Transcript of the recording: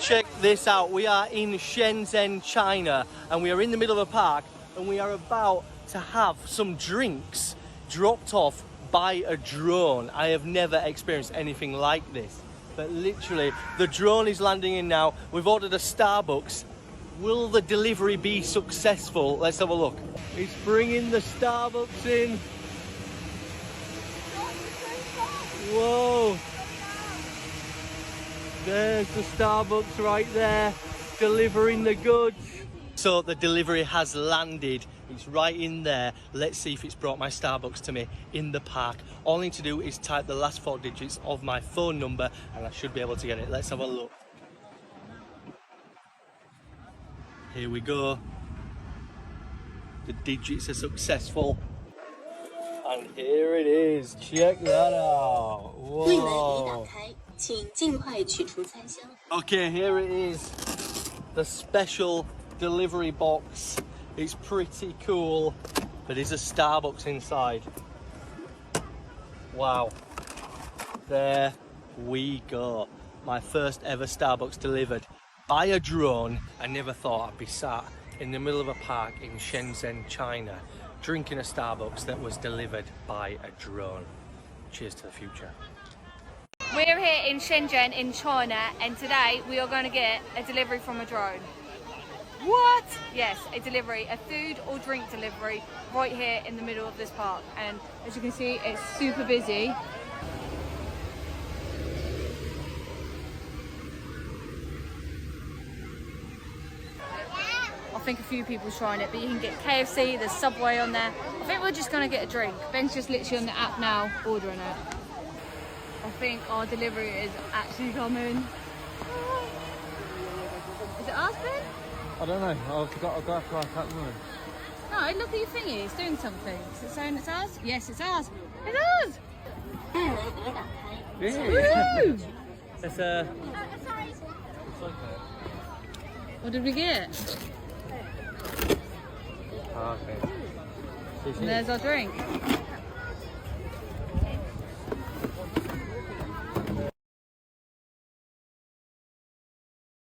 Check this out. We are in Shenzhen, China, and we are in the middle of a park, and we are about to have some drinks dropped off by a drone. I have never experienced anything like this, but literally the drone is landing in now. We've ordered a Starbucks. Will the delivery be successful? Let's have a look. It's bringing the Starbucks in. Whoa. There's the Starbucks right there, delivering the goods. So the delivery has landed. It's right in there. Let's see if it's brought my Starbucks to me in the park. All I need to do is type the last 4 digits of my phone number and I should be able to get it. Let's have a look. Here we go. The digits are successful. And here it is. Check that out. Whoa. Okay, here it is. The special delivery box. It's pretty cool, but there's a Starbucks inside. Wow. There we go. My first ever Starbucks delivered by a drone. I never thought I'd be sat in the middle of a park in Shenzhen, China, drinking a Starbucks that was delivered by a drone. Cheers to the future. We're here in Shenzhen in China, and today we are going to get a delivery from a drone. What? Yes, a delivery, a food or drink delivery right here in the middle of this park. And as you can see, it's super busy. I think a few people trying it, but you can get KFC, there's Subway on there. I think we're just going to get a drink. Ben's just literally on the app now, ordering it. I think our delivery is actually coming. Is it ours, Ben? I don't know. I've got to ask that woman. No, look at your thingy. It's doing something. Is it saying it's ours? Yes, it's ours. It's ours. Really? It's What did we get? okay. And there's our drink.